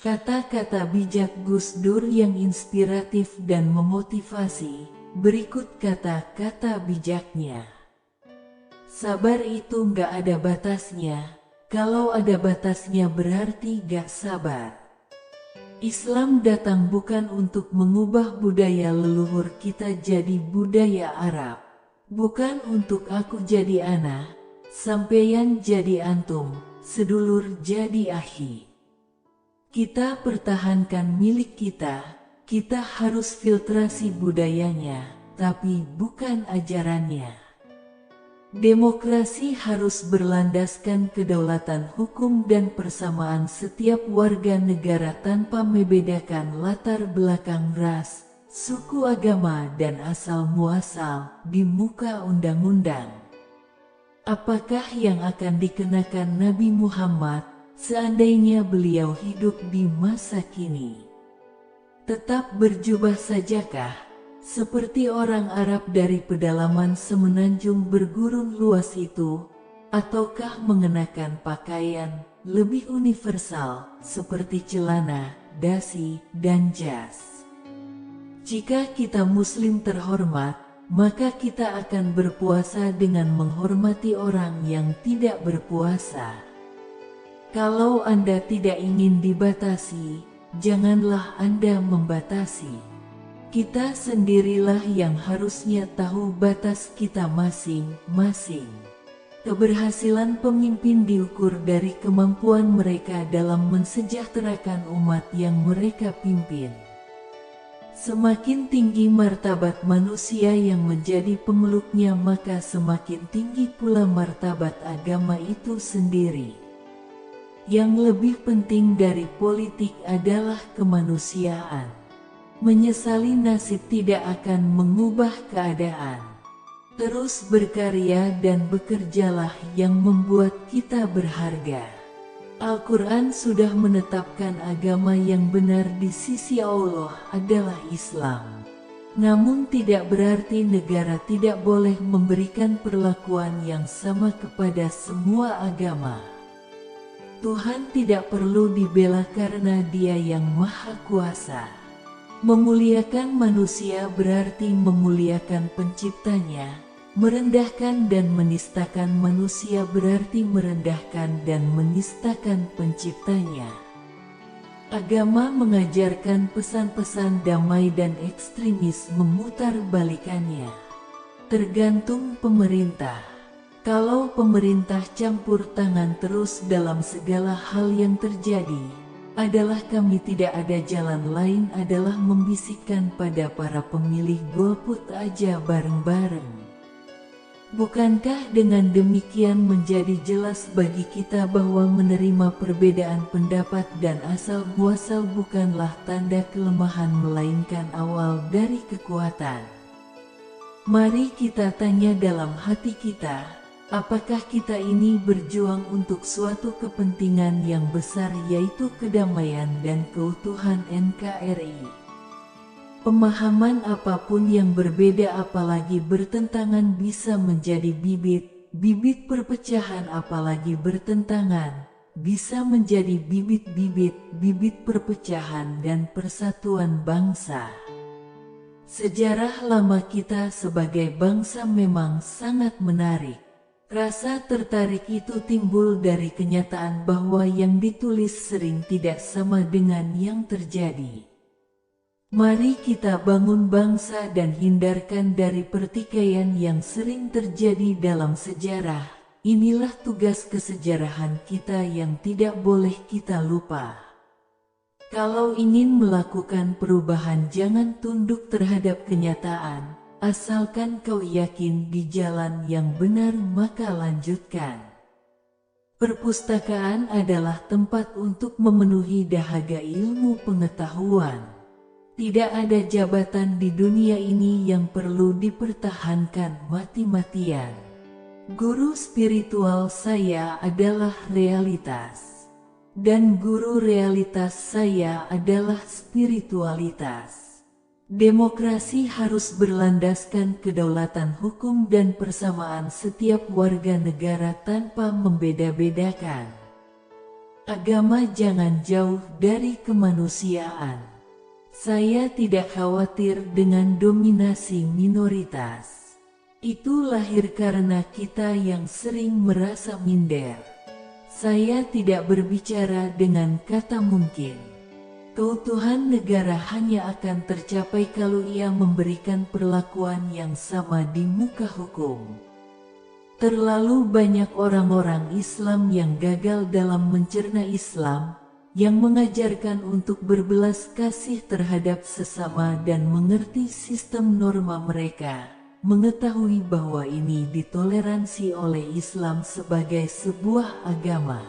Kata-kata bijak Gus Dur yang inspiratif dan memotivasi. Berikut kata-kata bijaknya. Sabar itu gak ada batasnya. Kalau ada batasnya berarti gak sabar. Islam datang bukan untuk mengubah budaya leluhur kita jadi budaya Arab. Bukan untuk aku jadi ana, sampeyan jadi antum, sedulur jadi akhi. Kita pertahankan milik kita harus filtrasi budayanya, tapi bukan ajarannya. Demokrasi harus berlandaskan kedaulatan hukum dan persamaan setiap warga negara tanpa membedakan latar belakang ras, suku, agama, dan asal-muasal di muka undang-undang. Apakah yang akan dikenakan Nabi Muhammad seandainya beliau hidup di masa kini? Tetap berjubah sajakah? Seperti orang Arab dari pedalaman semenanjung bergurun luas itu, ataukah mengenakan pakaian lebih universal seperti celana, dasi, dan jas? Jika kita Muslim terhormat, maka kita akan berpuasa dengan menghormati orang yang tidak berpuasa. Kalau Anda tidak ingin dibatasi, janganlah Anda membatasi. Kita sendirilah yang harusnya tahu batas kita masing-masing. Keberhasilan pemimpin diukur dari kemampuan mereka dalam mensejahterakan umat yang mereka pimpin. Semakin tinggi martabat manusia yang menjadi pemeluknya, maka semakin tinggi pula martabat agama itu sendiri. Yang lebih penting dari politik adalah kemanusiaan. Menyesali nasib tidak akan mengubah keadaan. Terus berkarya dan bekerjalah yang membuat kita berharga. Al-Quran sudah menetapkan agama yang benar di sisi Allah adalah Islam. Namun tidak berarti negara tidak boleh memberikan perlakuan yang sama kepada semua agama. Tuhan tidak perlu dibela karena Dia yang Maha Kuasa. Memuliakan manusia berarti memuliakan penciptanya, merendahkan dan menistakan manusia berarti merendahkan dan menistakan penciptanya. Agama mengajarkan pesan-pesan damai dan ekstremis memutarbalikannya. Tergantung pemerintah. Kalau pemerintah campur tangan terus dalam segala hal yang terjadi, adalah kami tidak ada jalan lain adalah membisikkan pada para pemilih golput aja bareng-bareng. Bukankah dengan demikian menjadi jelas bagi kita bahwa menerima perbedaan pendapat dan asal-muasal bukanlah tanda kelemahan melainkan awal dari kekuatan? Mari kita tanya dalam hati kita, apakah kita ini berjuang untuk suatu kepentingan yang besar yaitu kedamaian dan keutuhan NKRI? Pemahaman apapun yang berbeda apalagi bertentangan bisa menjadi bibit perpecahan, apalagi bertentangan bisa menjadi bibit perpecahan dan persatuan bangsa. Sejarah lama kita sebagai bangsa memang sangat menarik. Rasa tertarik itu timbul dari kenyataan bahwa yang ditulis sering tidak sama dengan yang terjadi. Mari kita bangun bangsa dan hindarkan dari pertikaian yang sering terjadi dalam sejarah. Inilah tugas kesejarahan kita yang tidak boleh kita lupa. Kalau ingin melakukan perubahan, jangan tunduk terhadap kenyataan. Asalkan kau yakin di jalan yang benar, maka lanjutkan. Perpustakaan adalah tempat untuk memenuhi dahaga ilmu pengetahuan. Tidak ada jabatan di dunia ini yang perlu dipertahankan mati-matian. Guru spiritual saya adalah realitas. Dan guru realitas saya adalah spiritualitas. Demokrasi harus berlandaskan kedaulatan hukum dan persamaan setiap warga negara tanpa membeda-bedakan. Agama jangan jauh dari kemanusiaan. Saya tidak khawatir dengan dominasi minoritas. Itu lahir karena kita yang sering merasa minder. Saya tidak berbicara dengan kata mungkin. Keutuhan negara hanya akan tercapai kalau ia memberikan perlakuan yang sama di muka hukum. Terlalu banyak orang-orang Islam yang gagal dalam mencerna Islam, yang mengajarkan untuk berbelas kasih terhadap sesama dan mengerti sistem norma mereka, mengetahui bahwa ini ditoleransi oleh Islam sebagai sebuah agama.